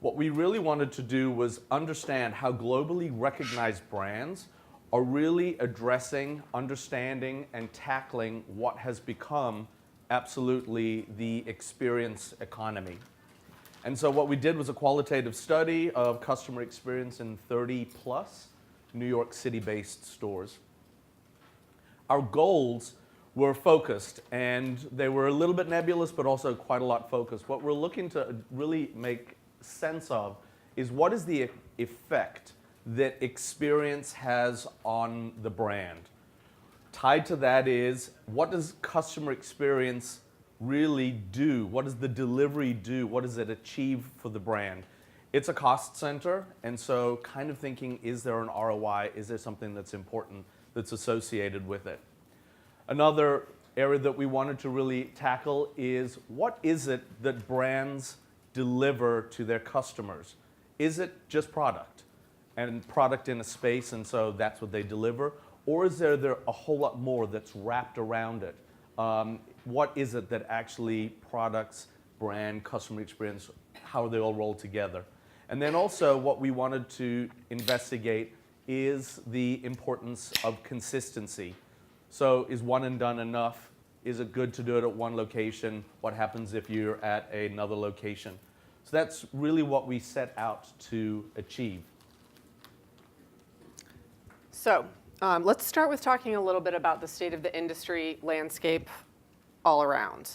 What we really wanted to do was understand how globally recognized brands are really addressing, understanding, and tackling what has become absolutely the experience economy. And so what we did was a qualitative study of customer experience in 30 plus New York City-based stores. Our goals were focused, and they were a little bit nebulous, but also quite a lot focused. What we're looking to really make sense of is what is the effect that experience has on the brand. Tied to that is, what does customer experience really do? What does the delivery do? What does it achieve for the brand? It's a cost center, and so kind of thinking, is there an ROI? Is there something that's important that's associated with it? Another area that we wanted to really tackle is, what is it that brands deliver to their customers? Is it just product and product in a space, and so that's what they deliver? Or is there a whole lot more that's wrapped around it? What is it that actually products, brand, customer experience, how they all roll together? And then also what we wanted to investigate is the importance of consistency. So is one and done enough? Is it good to do it at one location? What happens if you're at another location? So that's really what we set out to achieve. So let's start with talking a little bit about the state of the industry landscape all around.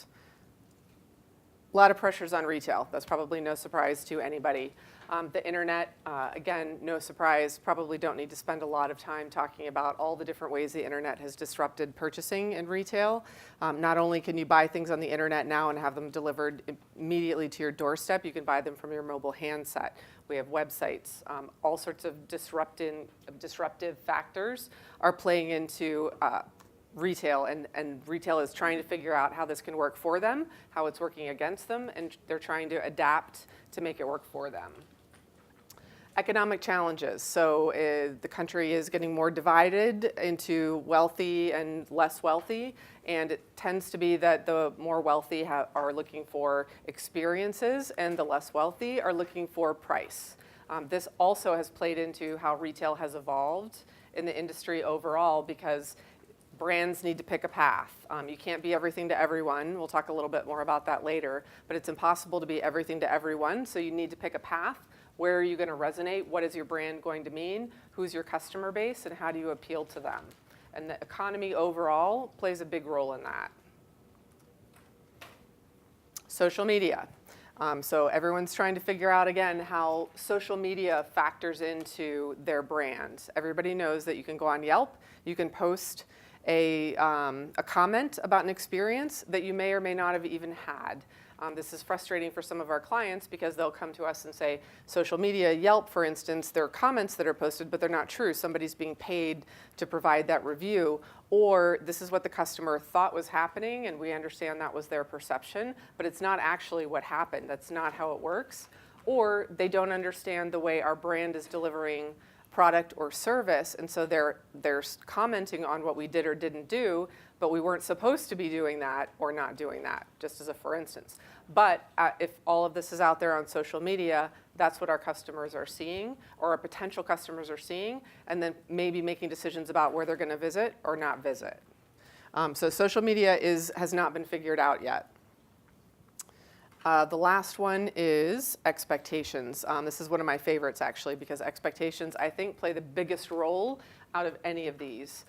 A lot of pressures on retail. That's probably no surprise to anybody. The internet, again, no surprise, probably don't need to spend a lot of time talking about all the different ways the internet has disrupted purchasing in retail. Not only can you buy things on the internet now and have them delivered immediately to your doorstep, you can buy them from your mobile handset. We have websites. All sorts of disruptive factors are playing into retail, and retail is trying to figure out how this can work for them, how it's working against them, and they're trying to adapt to make it work for them. Economic challenges. So the country is getting more divided into wealthy and less wealthy, and it tends to be that the more wealthy are looking for experiences, and the less wealthy are looking for price. This also has played into how retail has evolved in the industry overall, because brands need to pick a path. You can't be everything to everyone. We'll talk a little bit more about that later, but it's impossible to be everything to everyone, so you need to pick a path. Where are you going to resonate? What is your brand going to mean? Who's your customer base, and how do you appeal to them? And the economy overall plays a big role in that. Social media. So everyone's trying to figure out, again, how social media factors into their brand. Everybody knows that you can go on Yelp, you can post a comment about an experience that you may or may not have even had. This is frustrating for some of our clients because they'll come to us and say, social media, Yelp, for instance, there are comments that are posted, but they're not true. Somebody's being paid to provide that review, or this is what the customer thought was happening, and we understand that was their perception, but it's not actually what happened. That's not how it works. Or they don't understand the way our brand is delivering product or service, and so they're commenting on what we did or didn't do, but we weren't supposed to be doing that or not doing that, just as a for instance. But if all of this is out there on social media, that's what our customers are seeing, or our potential customers are seeing, and then maybe making decisions about where they're going to visit or not visit. So social media has not been figured out yet. The last one is expectations. This is one of my favorites, actually, because expectations, I think, play the biggest role out of any of these.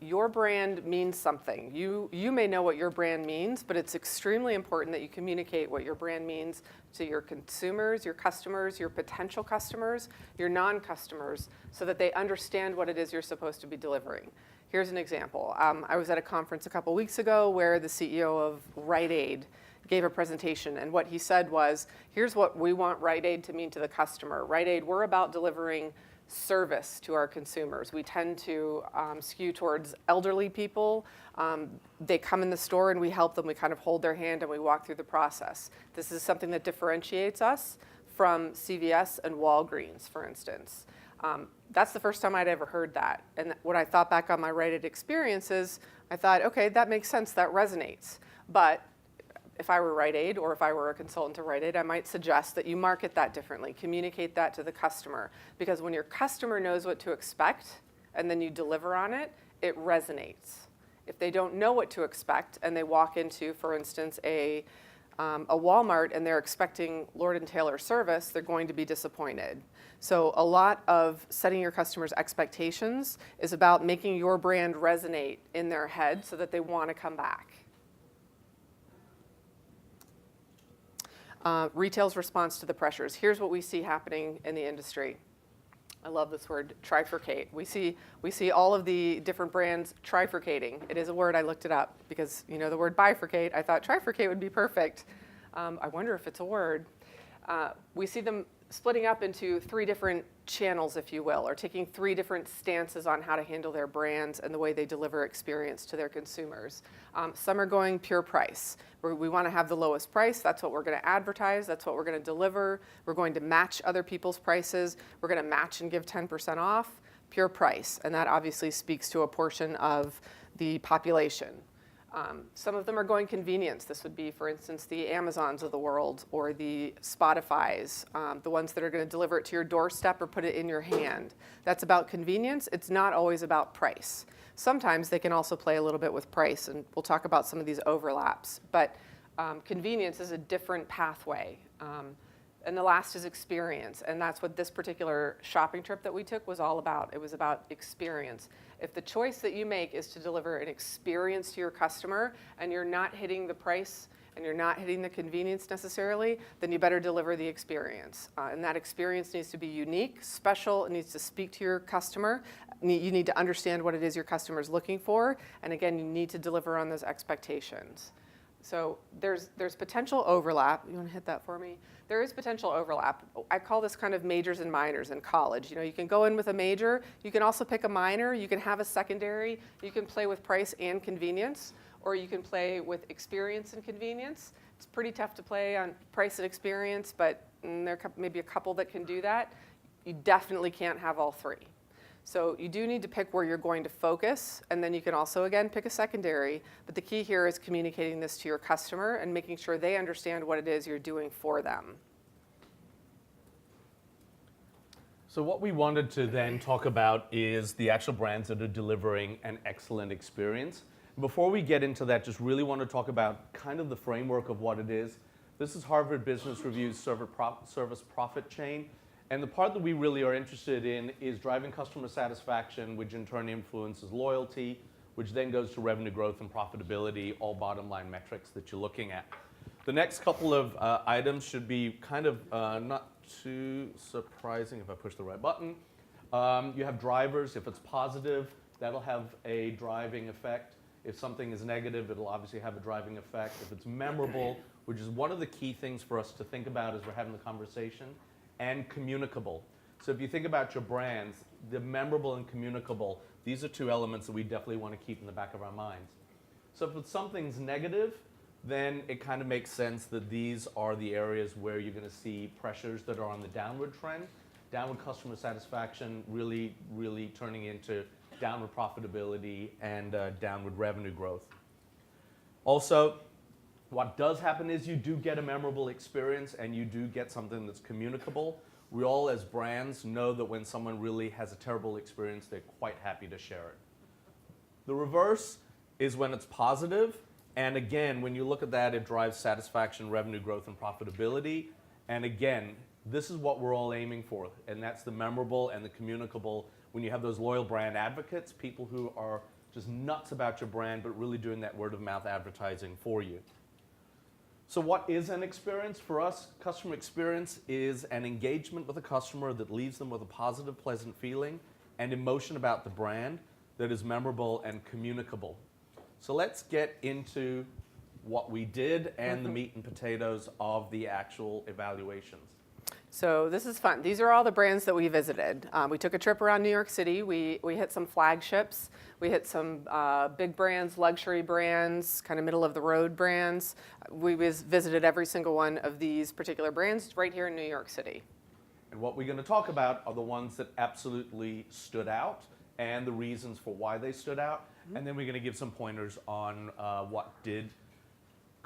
Your brand means something. You may know what your brand means, but it's extremely important that you communicate what your brand means to your consumers, your customers, your potential customers, your non-customers, so that they understand what it is you're supposed to be delivering. Here's an example. I was at a conference a couple weeks ago where the CEO of Rite Aid gave a presentation, and what he said was, here's what we want Rite Aid to mean to the customer. Rite Aid, we're about delivering service to our consumers. We tend to skew towards elderly people. They come in the store and we help them. We kind of hold their hand and we walk through the process. This is something that differentiates us from CVS and Walgreens, for instance. That's the first time I'd ever heard that. And when I thought back on my Rite Aid experiences, I thought, okay, that makes sense, that resonates. But if I were Rite Aid or if I were a consultant to Rite Aid, I might suggest that you market that differently, communicate that to the customer. Because when your customer knows what to expect and then you deliver on it, it resonates. If they don't know what to expect and they walk into, for instance, a Walmart and they're expecting Lord & Taylor service, they're going to be disappointed. So a lot of setting your customers' expectations is about making your brand resonate in their head so that they want to come back. Retail's response to the pressures. Here's what we see happening in the industry. I love this word, trifurcate. We see all of the different brands trifurcating. It is a word, I looked it up because you know the word bifurcate. I thought trifurcate would be perfect. I wonder if it's a word. We see them splitting up into 3 different channels, if you will, or taking 3 different stances on how to handle their brands and the way they deliver experience to their consumers. Some are going pure price. We want to have the lowest price. That's what we're going to advertise. That's what we're going to deliver. We're going to match other people's prices. We're going to match and give 10% off, pure price. And that obviously speaks to a portion of the population. Some of them are going convenience. This would be, for instance, the Amazons of the world or the Spotifys, the ones that are going to deliver it to your doorstep or put it in your hand. That's about convenience. It's not always about price. Sometimes they can also play a little bit with price, and we'll talk about some of these overlaps. But convenience is a different pathway. And the last is experience, and that's what this particular shopping trip that we took was all about. It was about experience. If the choice that you make is to deliver an experience to your customer and you're not hitting the price and you're not hitting the convenience necessarily, then you better deliver the experience. And that experience needs to be unique, special, it needs to speak to your customer. You need to understand what it is your customer's looking for, and again, you need to deliver on those expectations. So there's potential overlap. You want to hit that for me? There is potential overlap. I call this kind of majors and minors in college. You know, you can go in with a major. You can also pick a minor. You can have a secondary. You can play with price and convenience, or you can play with experience and convenience. It's pretty tough to play on price and experience, but there are maybe a couple that can do that. You definitely can't have all 3. So you do need to pick where you're going to focus, and then you can also, again, pick a secondary. But the key here is communicating this to your customer and making sure they understand what it is you're doing for them. So what we wanted to then talk about is the actual brands that are delivering an excellent experience. Before we get into that, just really want to talk about kind of the framework of what it is. This is Harvard Business Review's service profit chain. And the part that we really are interested in is driving customer satisfaction, which in turn influences loyalty, which then goes to revenue growth and profitability, all bottom line metrics that you're looking at. The next couple of items should be kind of not too surprising if I push the right button. You have drivers. If it's positive, that'll have a driving effect. If something is negative, it'll obviously have a driving effect. If it's memorable, which is one of the key things for us to think about as we're having the conversation, and communicable. So if you think about your brands, the memorable and communicable, these are 2 elements that we definitely want to keep in the back of our minds. So if something's negative, then it kind of makes sense that these are the areas where you're going to see pressures that are on the downward trend, downward customer satisfaction really turning into downward profitability and downward revenue growth. Also, what does happen is you do get a memorable experience and you do get something that's communicable. We all as brands know that when someone really has a terrible experience, they're quite happy to share it. The reverse is when it's positive, and again, when you look at that, it drives satisfaction, revenue growth, and profitability. And again, this is what we're all aiming for, and that's the memorable and the communicable. When you have those loyal brand advocates, people who are just nuts about your brand, but really doing that word of mouth advertising for you. So what is an experience? For us, customer experience is an engagement with a customer that leaves them with a positive, pleasant feeling and emotion about the brand that is memorable and communicable. So let's get into what we did and the meat and potatoes of the actual evaluations. So this is fun. These are all the brands that we visited. We took a trip around New York City. We hit some flagships. We hit some big brands, luxury brands, kind of middle of the road brands. We visited every single one of these particular brands right here in New York City. And what we're going to talk about are the ones that absolutely stood out and the reasons for why they stood out. And then we're going to give some pointers on what did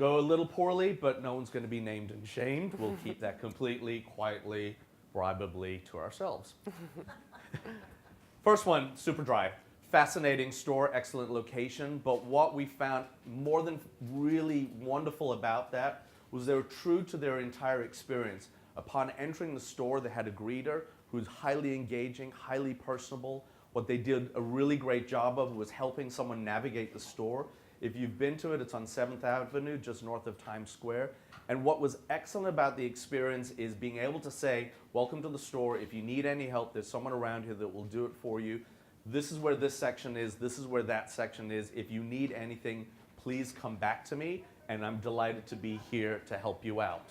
go a little poorly, but no one's going to be named and shamed. We'll keep that completely, quietly, bribeably to ourselves. First one, Superdry. Fascinating store, excellent location, but what we found more than really wonderful about that was they were true to their entire experience. Upon entering the store, they had a greeter who's highly engaging, highly personable. What they did a really great job of was helping someone navigate the store. If you've been to it, it's on 7th Avenue, just north of Times Square. And what was excellent about the experience is being able to say, welcome to the store. If you need any help, there's someone around here that will do it for you. This is where this section is. This is where that section is. If you need anything, please come back to me, and I'm delighted to be here to help you out.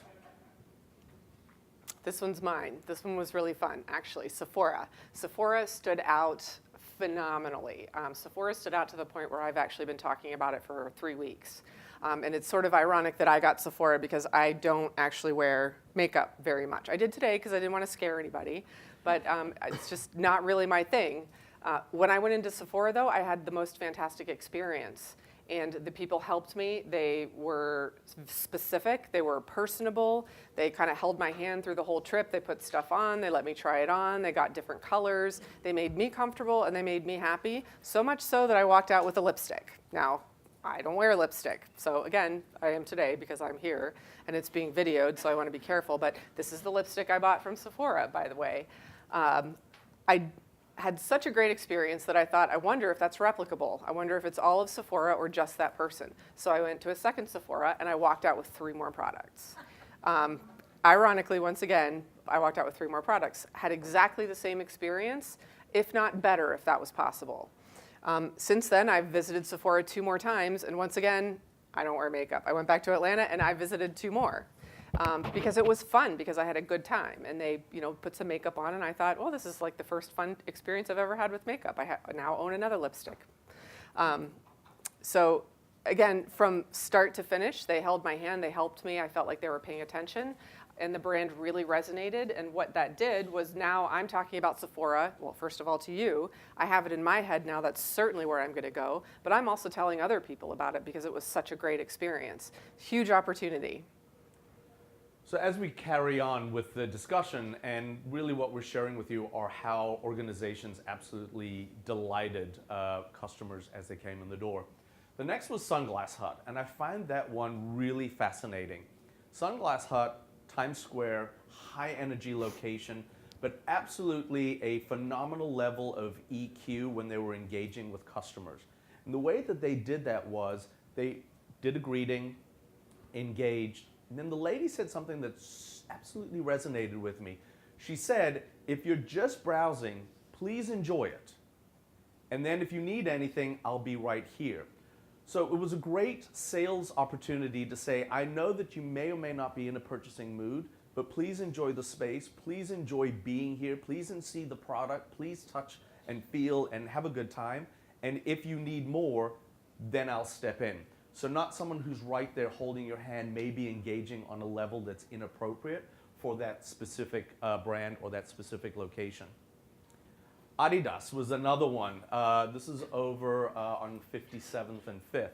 This one's mine. This one was really fun, actually. Sephora. Sephora stood out phenomenally. Sephora stood out to the point where I've actually been talking about it for 3 weeks. And it's sort of ironic that I got Sephora because I don't actually wear makeup very much. I did today because I didn't want to scare anybody, but it's just not really my thing. When I went into Sephora, though, I had the most fantastic experience. And the people helped me. They were specific. They were personable. They kind of held my hand through the whole trip. They put stuff on. They let me try it on. They got different colors. They made me comfortable, and they made me happy, so much so that I walked out with a lipstick. Now, I don't wear lipstick. So again, I am today because I'm here, and it's being videoed, so I want to be careful. But this is the lipstick I bought from Sephora, by the way. I had such a great experience that I thought, I wonder if that's replicable. I wonder if it's all of Sephora or just that person. So I went to a second Sephora, and I walked out with 3 more products. Ironically, once again, I walked out with 3 more products. Had exactly the same experience, if not better, if that was possible. Since then, I've visited Sephora 2 more times, and once again, I don't wear makeup. I went back to Atlanta, and I visited 2 more. Because it was fun, because I had a good time. And they, put some makeup on, and I thought, oh, this is like the first fun experience I've ever had with makeup. I now own another lipstick. So again, from start to finish, they held my hand, they helped me. I felt like they were paying attention, and the brand really resonated. And what that did was now I'm talking about Sephora. Well, first of all, to you. I have it in my head now. That's certainly where I'm going to go. But I'm also telling other people about it because it was such a great experience. Huge opportunity. So as we carry on with the discussion, and really what we're sharing with you are how organizations absolutely delighted customers as they came in the door. The next was Sunglass Hut, and I find that one really fascinating. Sunglass Hut, Times Square, high energy location, but absolutely a phenomenal level of EQ when they were engaging with customers. And the way that they did that was they did a greeting, engaged, and then the lady said something that absolutely resonated with me. She said, if you're just browsing, please enjoy it. And then if you need anything, I'll be right here. So it was a great sales opportunity to say, I know that you may or may not be in a purchasing mood, but please enjoy the space. Please enjoy being here. Please see the product. Please touch and feel and have a good time. And if you need more, then I'll step in. So not someone who's right there holding your hand, maybe engaging on a level that's inappropriate for that specific brand or that specific location. Adidas was another one. This is over on 57th and 5th.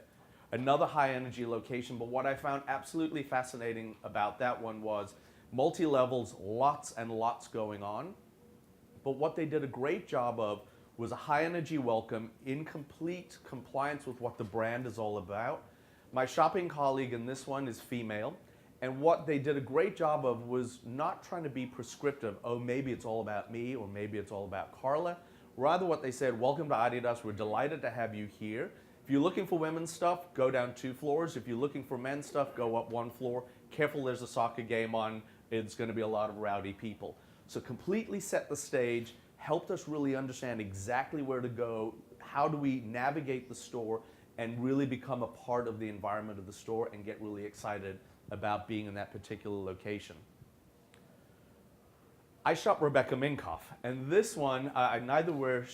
Another high energy location, but what I found absolutely fascinating about that one was multi-levels, lots and lots going on. But what they did a great job of was a high energy welcome in complete compliance with what the brand is all about. My shopping colleague in this one is female, and what they did a great job of was not trying to be prescriptive, oh, maybe it's all about me, or maybe it's all about Carla. Rather what they said, welcome to Adidas, we're delighted to have you here. If you're looking for women's stuff, go down 2 floors. If you're looking for men's stuff, go up 1 floor. Careful, there's a soccer game on, it's gonna be a lot of rowdy people. So completely set the stage, helped us really understand exactly where to go, how do we navigate the store, and really become a part of the environment of the store and get really excited about being in that particular location. I shop Rebecca Minkoff, and this one, I neither wear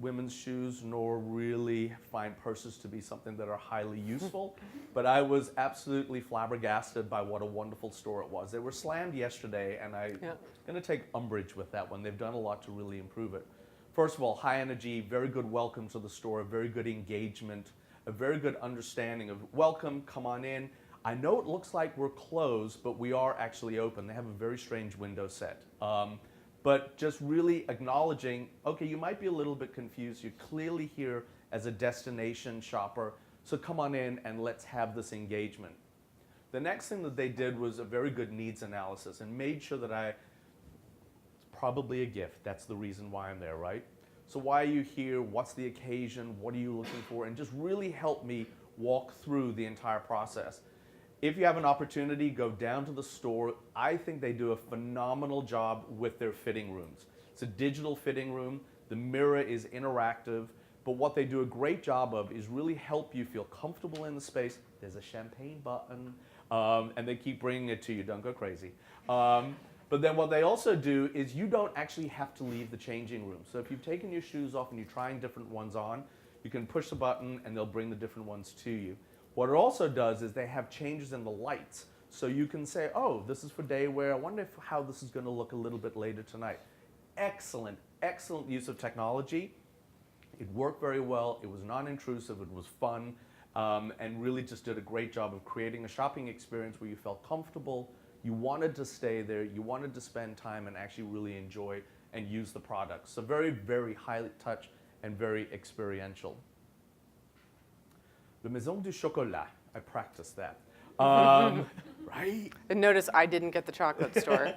women's shoes nor really find purses to be something that are highly useful, but I was absolutely flabbergasted by what a wonderful store it was. They were slammed yesterday, and I'm going to take umbrage with that one. They've done a lot to really improve it. First of all, high energy, very good welcome to the store, very good engagement, a very good understanding of welcome, come on in. I know it looks like we're closed, but we are actually open. They have a very strange window set. But just really acknowledging, okay, you might be a little bit confused. You're clearly here as a destination shopper, so come on in and let's have this engagement. The next thing that they did was a very good needs analysis and made sure that it's probably a gift. That's the reason why I'm there, right? So why are you here? What's the occasion? What are you looking for? And just really help me walk through the entire process. If you have an opportunity, go down to the store. I think they do a phenomenal job with their fitting rooms. It's a digital fitting room. The mirror is interactive. But what they do a great job of is really help you feel comfortable in the space. There's a champagne button, and they keep bringing it to you. Don't go crazy. But then what they also do is you don't actually have to leave the changing room. So if you've taken your shoes off and you're trying different ones on, you can push the button and they'll bring the different ones to you. What it also does is they have changes in the lights. So you can say, oh, this is for day wear. I wonder how this is going to look a little bit later tonight. Excellent, excellent use of technology. It worked very well. It was non-intrusive. It was fun. And really just did a great job of creating a shopping experience where you felt comfortable. You wanted to stay there. You wanted to spend time and actually really enjoy and use the products. So very, very high touch and very experiential. Le Maison du Chocolat. I practiced that. Right? And notice I didn't get the chocolate store.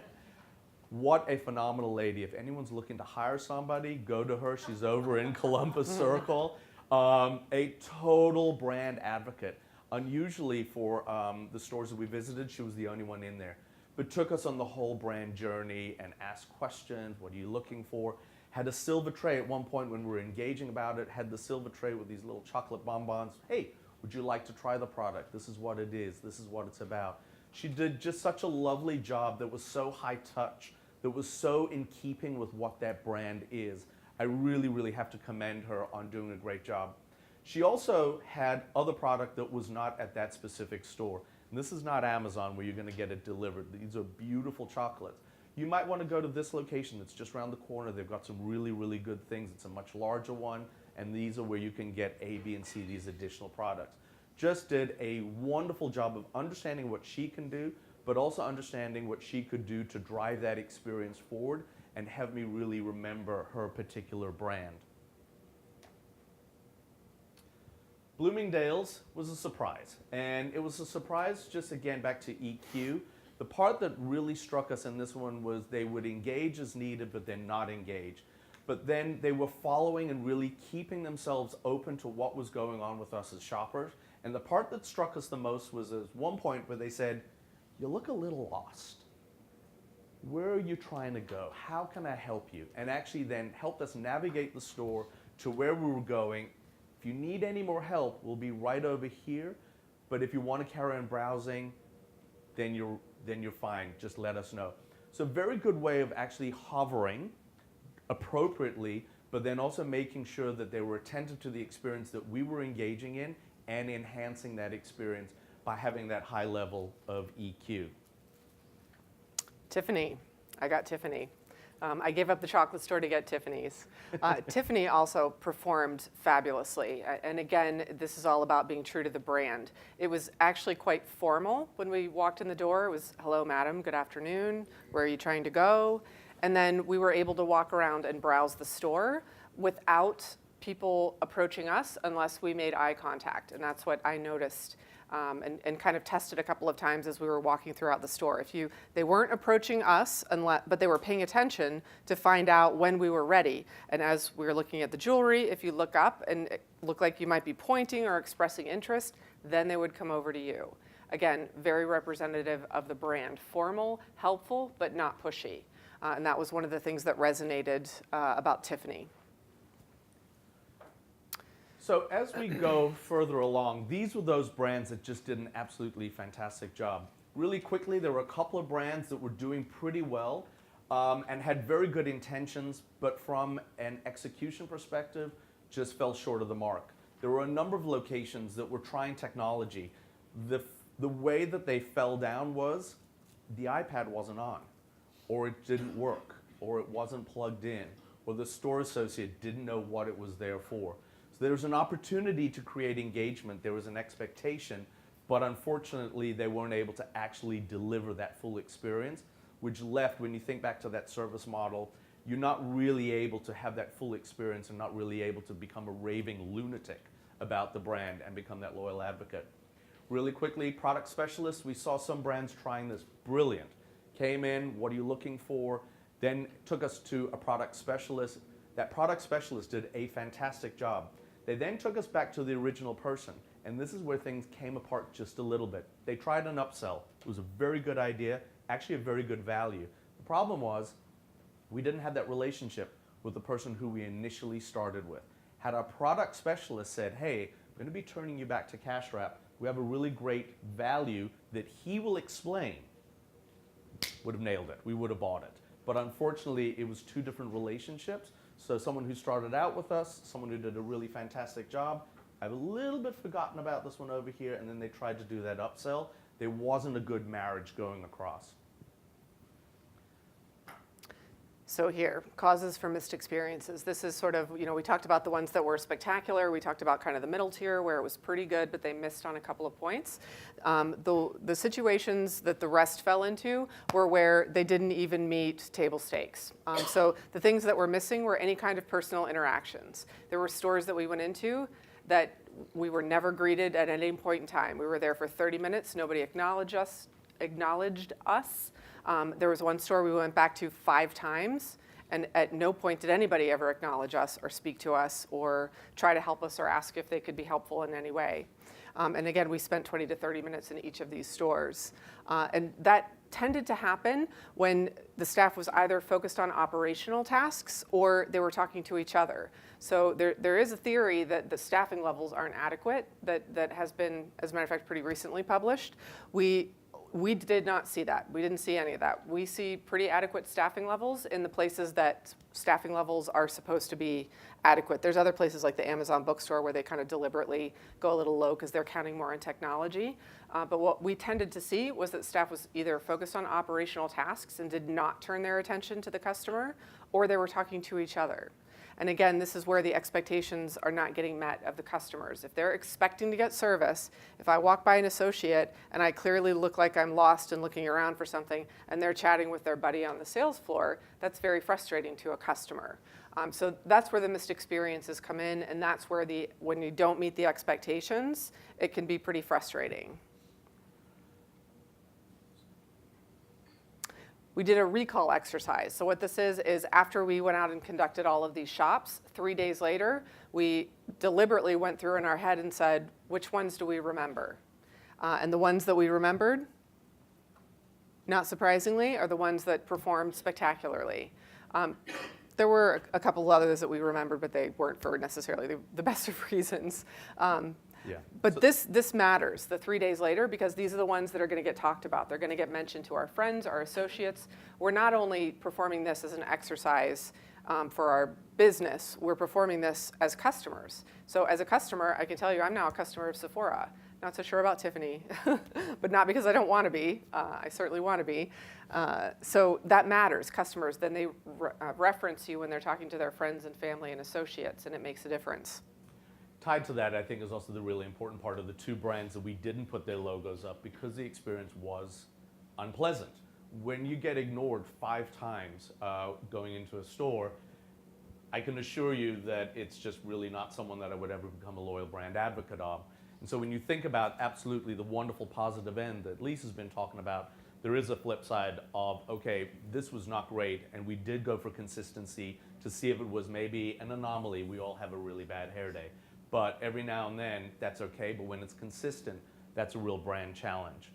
What a phenomenal lady. If anyone's looking to hire somebody, go to her. She's over in Columbus Circle. A total brand advocate. Unusually for the stores that we visited, she was the only one in there. But took us on the whole brand journey and asked questions. What are you looking for? Had a silver tray at one point when we were engaging about it. Had the silver tray with these little chocolate bonbons. Hey, would you like to try the product? This is what it is. This is what it's about. She did just such a lovely job that was so high touch, that was so in keeping with what that brand is. I really, really have to commend her on doing a great job. She also had other product that was not at that specific store. And this is not Amazon where you're going to get it delivered. These are beautiful chocolates. You might want to go to this location that's just around the corner. They've got some really, really good things. It's a much larger one. And these are where you can get A, B, and C, these additional products. Just did a wonderful job of understanding what she can do, but also understanding what she could do to drive that experience forward and have me really remember her particular brand. Bloomingdale's was a surprise. And it was a surprise just, again, back to EQ. The part that really struck us in this one was they would engage as needed, but then not engage. But then they were following and really keeping themselves open to what was going on with us as shoppers. And the part that struck us the most was at one point where they said, you look a little lost. Where are you trying to go? How can I help you? And actually then helped us navigate the store to where we were going. If you need any more help, we'll be right over here. But if you want to carry on browsing, then you're fine. Just let us know. So a very good way of actually hovering appropriately, but then also making sure that they were attentive to the experience that we were engaging in and enhancing that experience by having that high level of EQ. Tiffany. I got Tiffany. I gave up the chocolate store to get Tiffany's. Tiffany also performed fabulously. And again, this is all about being true to the brand. It was actually quite formal when we walked in the door. It was, hello, madam, good afternoon. Where are you trying to go? And then we were able to walk around and browse the store without people approaching us unless we made eye contact. And that's what I noticed and kind of tested a couple of times as we were walking throughout the store. They weren't approaching us, but they were paying attention to find out when we were ready. And as we were looking at the jewelry, if you look up and it looked like you might be pointing or expressing interest, then they would come over to you. Again, very representative of the brand. Formal, helpful, but not pushy. And that was one of the things that resonated about Tiffany. So as we go further along, these were those brands that just did an absolutely fantastic job. Really quickly, there were a couple of brands that were doing pretty well and had very good intentions, but from an execution perspective, just fell short of the mark. There were a number of locations that were trying technology. The way that they fell down was the iPad wasn't on, or it didn't work, or it wasn't plugged in, or the store associate didn't know what it was there for. So there was an opportunity to create engagement. There was an expectation, but unfortunately they weren't able to actually deliver that full experience, which left, when you think back to that service model, you're not really able to have that full experience and not really able to become a raving lunatic about the brand and become that loyal advocate. Really quickly, product specialists, we saw some brands trying this. Brilliant. Came in, what are you looking for? Then took us to a product specialist. That product specialist did a fantastic job. They then took us back to the original person, and this is where things came apart just a little bit. They tried an upsell. It was a very good idea, actually a very good value. The problem was we didn't have that relationship with the person who we initially started with. Had our product specialist said, hey, I'm going to be turning you back to cash wrap, we have a really great value that he will explain, would have nailed it. We would have bought it. But unfortunately, it was two different relationships. So someone who started out with us, someone who did a really fantastic job, I've a little bit forgotten about this one over here, and then they tried to do that upsell. There wasn't a good marriage going across. So here, causes for missed experiences. This is sort of, we talked about the ones that were spectacular. We talked about kind of the middle tier where it was pretty good, but they missed on a couple of points. The situations that the rest fell into were where they didn't even meet table stakes. So the things that were missing were any kind of personal interactions. There were stores that we went into that we were never greeted at any point in time. We were there for 30 minutes. Nobody acknowledged us. There was one store we went back to 5 times, and at no point did anybody ever acknowledge us or speak to us or try to help us or ask if they could be helpful in any way. And again, we spent 20 to 30 minutes in each of these stores. And that tended to happen when the staff was either focused on operational tasks or they were talking to each other. So there is a theory that the staffing levels aren't adequate that has been, as a matter of fact, pretty recently published. We did not see that. We didn't see any of that. We see pretty adequate staffing levels in the places that staffing levels are supposed to be adequate. There's other places like the Amazon bookstore where they kind of deliberately go a little low because they're counting more on technology. But what we tended to see was that staff was either focused on operational tasks and did not turn their attention to the customer, or they were talking to each other. And again, this is where the expectations are not getting met of the customers. If they're expecting to get service, if I walk by an associate and I clearly look like I'm lost and looking around for something and they're chatting with their buddy on the sales floor, that's very frustrating to a customer. So that's where the missed experiences come in, and that's where when you don't meet the expectations, it can be pretty frustrating. We did a recall exercise. So what this is after we went out and conducted all of these shops, 3 days later, we deliberately went through in our head and said, which ones do we remember? And the ones that we remembered, not surprisingly, are the ones that performed spectacularly. There were a couple of others that we remembered, but they weren't for necessarily the best of reasons. Yeah. But this matters, the 3 days later, because these are the ones that are going to get talked about. They're going to get mentioned to our friends, our associates. We're not only performing this as an exercise for our business, we're performing this as customers. So as a customer, I can tell you I'm now a customer of Sephora. Not so sure about Tiffany, but not because I don't want to be. I certainly want to be. So that matters, customers. Then they reference you when they're talking to their friends and family and associates, and it makes a difference. Tied to that, I think, is also the really important part of the 2 brands that we didn't put their logos up because the experience was unpleasant. When you get ignored 5 times going into a store, I can assure you that it's just really not someone that I would ever become a loyal brand advocate of. And so when you think about absolutely the wonderful positive end that Lisa's been talking about, there is a flip side of, okay, this was not great, and we did go for consistency to see if it was maybe an anomaly. We all have a really bad hair day. But every now and then, that's okay. But when it's consistent, that's a real brand challenge.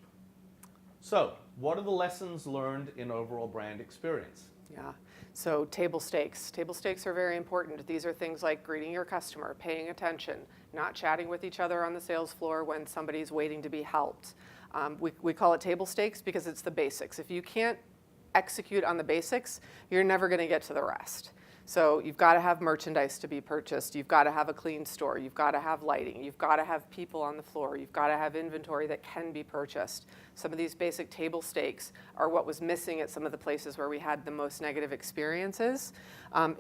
So what are the lessons learned in overall brand experience? Yeah, so table stakes. Table stakes are very important. These are things like greeting your customer, paying attention, not chatting with each other on the sales floor when somebody's waiting to be helped. We call it table stakes because it's the basics. If you can't execute on the basics, you're never going to get to the rest. So you've got to have merchandise to be purchased. You've got to have a clean store. You've got to have lighting. You've got to have people on the floor. You've got to have inventory that can be purchased. Some of these basic table stakes are what was missing at some of the places where we had the most negative experiences.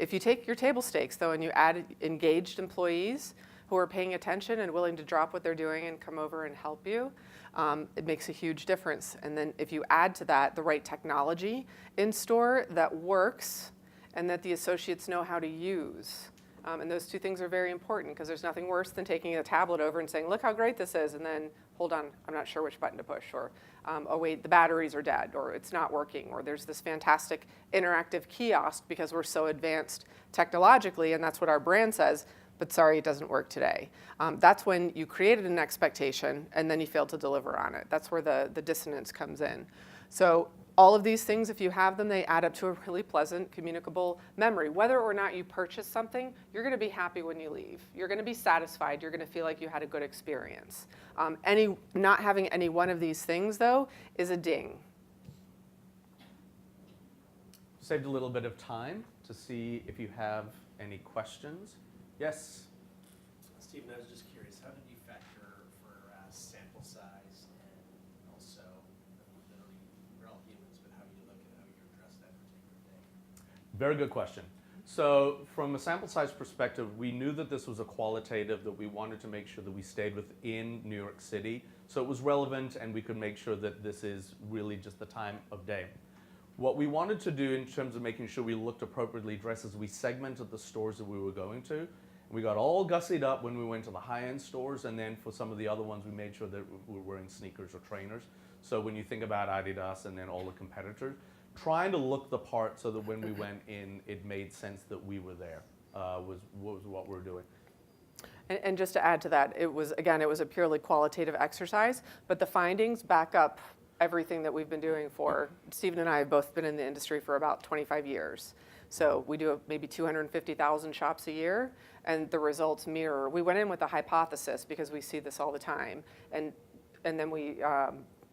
If you take your table stakes, though, and you add engaged employees who are paying attention and willing to drop what they're doing and come over and help you, it makes a huge difference. And then if you add to that the right technology in store that works and that the associates know how to use. And those two things are very important because there's nothing worse than taking a tablet over and saying, look how great this is, and then, hold on, I'm not sure which button to push, or, oh wait, the batteries are dead, or it's not working, or there's this fantastic interactive kiosk because we're so advanced technologically, and that's what our brand says, but sorry, it doesn't work today. That's when you created an expectation and then you failed to deliver on it. That's where the dissonance comes in. So all of these things, if you have them, they add up to a really pleasant, communicable memory. Whether or not you purchase something, you're going to be happy when you leave. You're going to be satisfied. You're going to feel like you had a good experience. Not having any one of these things, though, is a ding. Saved a little bit of time to see if you have any questions. Yes? Stephen, I was just curious, how did you factor for sample size and also, literally, we're all humans, but how do you look at how you address that particular day? Very good question. So from a sample size perspective, we knew that this was a qualitative, that we wanted to make sure that we stayed within New York City. So it was relevant and we could make sure that this is really just the time of day. What we wanted to do in terms of making sure we looked appropriately dressed is we segmented the stores that we were going to. We got all gussied up when we went to the high-end stores, and then for some of the other ones, we made sure that we were wearing sneakers or trainers. So when you think about Adidas and then all the competitors, trying to look the part so that when we went in, it made sense that we were there, was what we were doing. And just to add to that, it was a purely qualitative exercise, but the findings back up everything that we've been doing for, Stephen and I have both been in the industry for about 25 years. So we do maybe 250,000 shops a year, and the results mirror. We went in with a hypothesis because we see this all the time, and then we,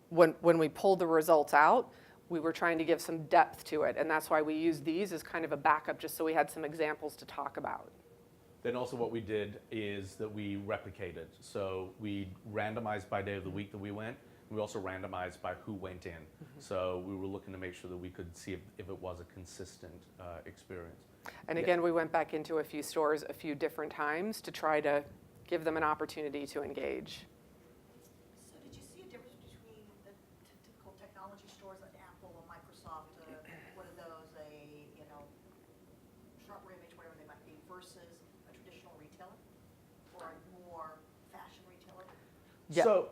when we pulled the results out, we were trying to give some depth to it, and that's why we used these as kind of a backup, just so we had some examples to talk about. Then also what we did is that we replicated. So we randomized by day of the week that we went. We also randomized by who went in. Mm-hmm. So we were looking to make sure that we could see if it was a consistent experience. And again, we went back into a few stores a few different times to try to give them an opportunity to engage. So did you see a difference between the typical technology stores like Apple or Microsoft, what are those, sharper image, whatever they might be, versus a traditional retailer or a more fashion retailer? Yeah. So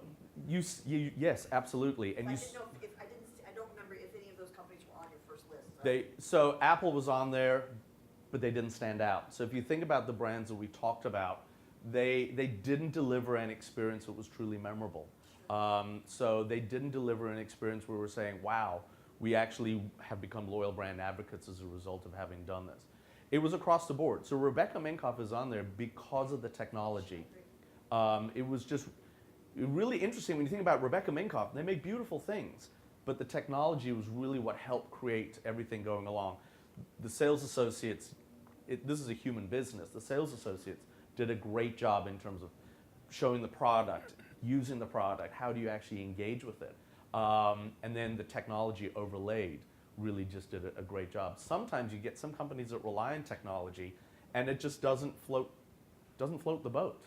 yes, absolutely. And I didn't know if I don't remember if any of those companies were on your first list. So Apple was on there, but they didn't stand out. So if you think about the brands that we talked about, they didn't deliver an experience that was truly memorable. So they didn't deliver an experience where we're saying, wow, we actually have become loyal brand advocates as a result of having done this. It was across the board. So Rebecca Minkoff is on there because of the technology. It was just really interesting when you think about Rebecca Minkoff. They make beautiful things, but the technology was really what helped create everything going along. The sales associates, this is a human business. The sales associates did a great job in terms of showing the product, using the product, how do you actually engage with it? And then the technology overlaid really just did a great job. Sometimes you get some companies that rely on technology and it just doesn't float the boat.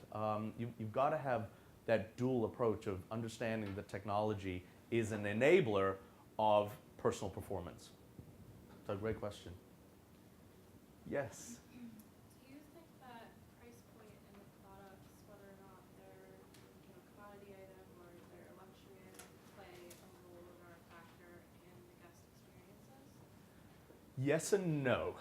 You've got to have that dual approach of understanding that technology is an enabler of personal performance. So great question. Yes? Do you think that price point in the products, whether or not they're a commodity item or they're a luxury item, play a role or a factor in the guest experiences? Yes and no.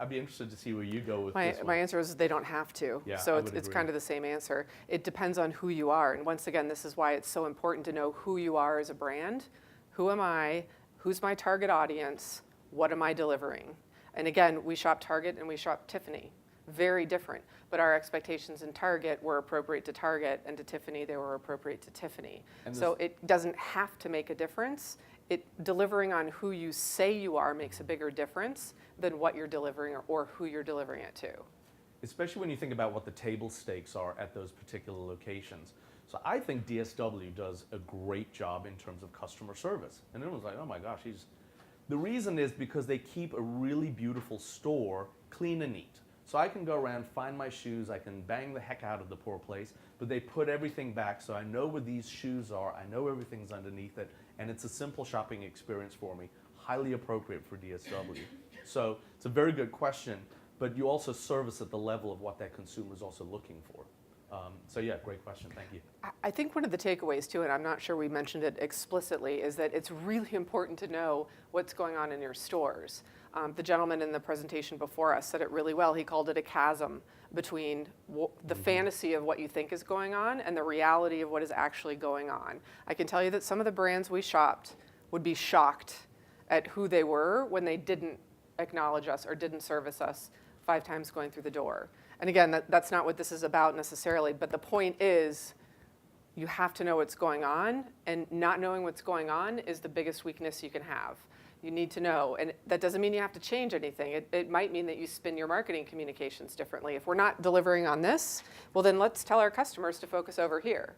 I'd be interested to see where you go with this one. My answer is they don't have to. Yeah, so I would it's agree. kind of the same answer. It depends on who you are. And once again, this is why it's so important to know who you are as a brand. Who am I? Who's my target audience? What am I delivering? And again, we shop Target and we shop Tiffany. Very different. But our expectations in Target were appropriate to Target, and to Tiffany, they were appropriate to Tiffany. So it doesn't have to make a difference. Delivering on who you say you are makes a bigger difference than what you're delivering or who you're delivering it to. Especially when you think about what the table stakes are at those particular locations. So I think DSW does a great job in terms of customer service. And everyone's like, oh my gosh, the reason is because they keep a really beautiful store clean and neat. So I can go around, find my shoes, I can bang the heck out of the poor place, but they put everything back so I know where these shoes are, I know everything's underneath it, and it's a simple shopping experience for me, highly appropriate for DSW. So it's a very good question, but you also service at the level of what that consumer is also looking for. So yeah, great question, thank you. I think one of the takeaways too, and I'm not sure we mentioned it explicitly, is that it's really important to know what's going on in your stores. The gentleman in the presentation before us said it really well. He called it a chasm between the fantasy of what you think is going on and the reality of what is actually going on. I can tell you that some of the brands we shopped would be shocked at who they were when they didn't acknowledge us or didn't service us 5 times going through the door. And again, that's not what this is about necessarily, but the point is you have to know what's going on, and not knowing what's going on is the biggest weakness you can have. You need to know, and that doesn't mean you have to change anything. It might mean that you spin your marketing communications differently. If we're not delivering on this, well then let's tell our customers to focus over here,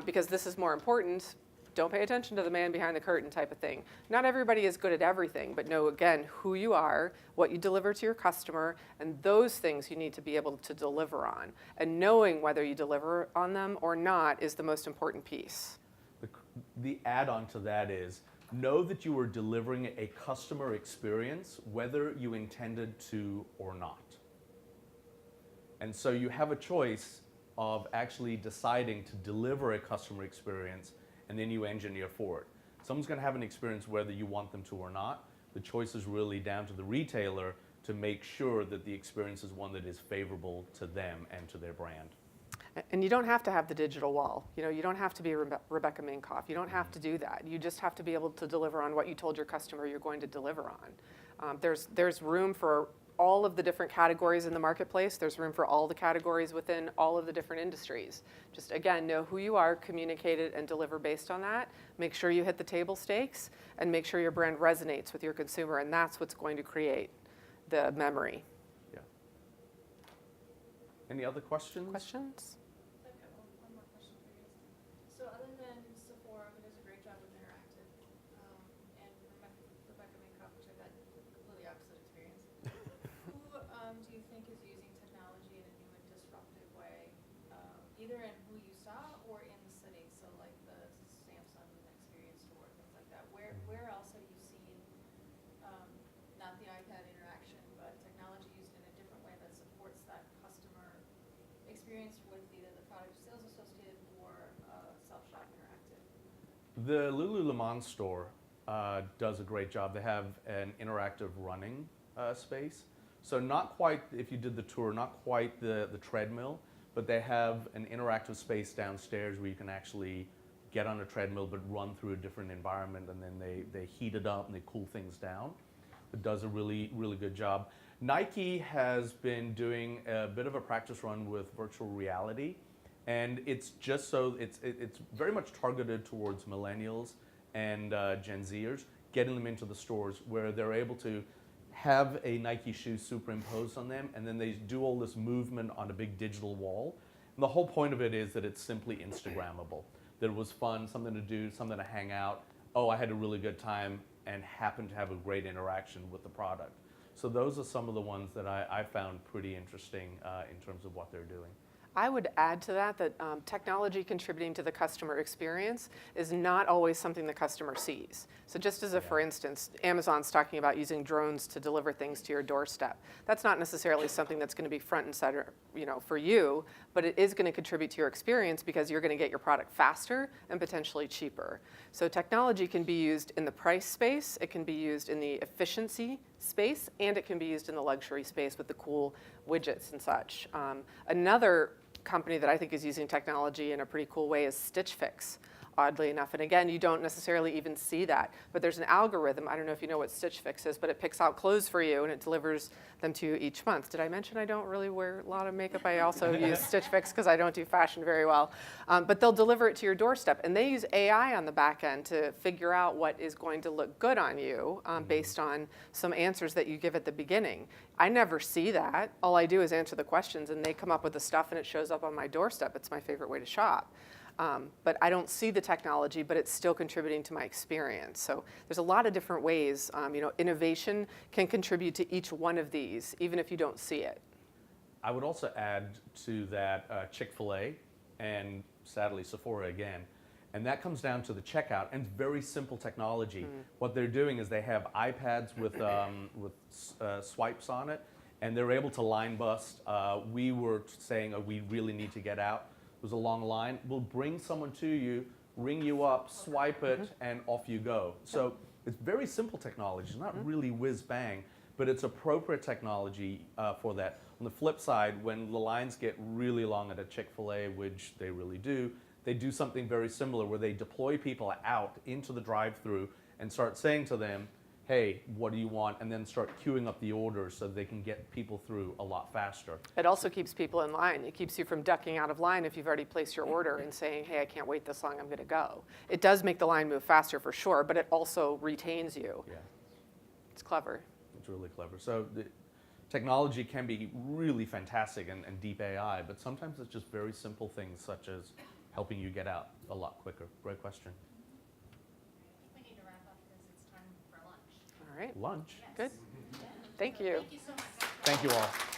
because this is more important. Don't pay attention to the man behind the curtain type of thing. Not everybody is good at everything, but know again who you are, what you deliver to your customer, and those things you need to be able to deliver on. And knowing whether you deliver on them or not is the most important piece. The add-on to that is, know that you are delivering a customer experience whether you intended to or not. And so you have a choice of actually deciding to deliver a customer experience, and then you engineer for it. Someone's going to have an experience whether you want them to or not. The choice is really down to the retailer to make sure that the experience is one that is favorable to them and to their brand. And you don't have to have the digital wall. You know, you don't have to be Rebecca Minkoff. You don't have to do that. You just have to be able to deliver on what you told your customer you're going to deliver on. There's room for all of the different categories in the marketplace. There's room for all the categories within all of the different industries. Just again, know who you are, communicate it, and deliver based on that. Make sure you hit the table stakes, and make sure your brand resonates with your consumer, and that's what's going to create the memory. Yeah. Any other questions? Questions? I've got one more question for you. So other than Sephora, who does a great job with interactive, and Rebecca Minkoff, which I've had completely opposite experience, who do you think is using technology in a new and disruptive way, either in who you saw or in the city? So like the Samsung experience store, things like that. Where else have you seen not the iPad interaction, but technology used in a different way that supports that customer experience with either the product sales associate or self-shop interactive? The Lululemon store does a great job. They have an interactive running space. So not quite, if you did the tour, not quite the treadmill, but they have an interactive space downstairs where you can actually get on a treadmill but run through a different environment, and then they heat it up and they cool things down. It does a really, really good job. Nike has been doing a bit of a practice run with virtual reality, and it's just so, it's very much targeted towards millennials and Gen Zers, getting them into the stores where they're able to have a Nike shoe superimposed on them, and then they do all this movement on a big digital wall. And the whole point of it is that it's simply Instagrammable, that it was fun, something to do, something to hang out. Oh, I had a really good time and happened to have a great interaction with the product. So those are some of the ones that I found pretty interesting in terms of what they're doing. I would add to that technology contributing to the customer experience is not always something the customer sees. So just as a for instance, Amazon's talking about using drones to deliver things to your doorstep. That's not necessarily something that's going to be front and center, for you, but it is going to contribute to your experience because you're going to get your product faster and potentially cheaper. So technology can be used in the price space, it can be used in the efficiency space, and it can be used in the luxury space with the cool widgets and such. Another company that I think is using technology in a pretty cool way is Stitch Fix, oddly enough. And again, you don't necessarily even see that, but there's an algorithm. I don't know if you know what Stitch Fix is, but it picks out clothes for you and it delivers them to you each month. Did I mention I don't really wear a lot of makeup? I also use Stitch Fix because I don't do fashion very well. But they'll deliver it to your doorstep, and they use AI on the back end to figure out what is going to look good on you based on some answers that you give at the beginning. I never see that. All I do is answer the questions, and they come up with the stuff, and it shows up on my doorstep. It's my favorite way to shop. But I don't see the technology, but it's still contributing to my experience. So there's a lot of different ways. Innovation can contribute to each one of these, even if you don't see it. I would also add to that Chick-fil-A and sadly Sephora again. And that comes down to the checkout and very simple technology. What they're doing is they have iPads with swipes on it, and they're able to line bust. We were saying, oh, we really need to get out. It was a long line. We'll bring someone to you, ring you up, swipe it, and off you go. So it's very simple technology. It's not really whiz bang, but it's appropriate technology for that. On the flip side, when the lines get really long at a Chick-fil-A, which they really do, they do something very similar where they deploy people out into the drive-through and start saying to them, hey, what do you want? And then start queuing up the orders so they can get people through a lot faster. It also keeps people in line. It keeps you from ducking out of line if you've already placed your order and saying, hey, I can't wait this long, I'm going to go. It does make the line move faster for sure, but it also retains you. Yeah, It's clever. it's really clever. So the technology can be really fantastic and deep AI, but sometimes it's just very simple things such as helping you get out a lot quicker. Great question. I think we need to wrap up because it's time for lunch. All right, Lunch. good. Thank you. Thank you so much. Thank you all.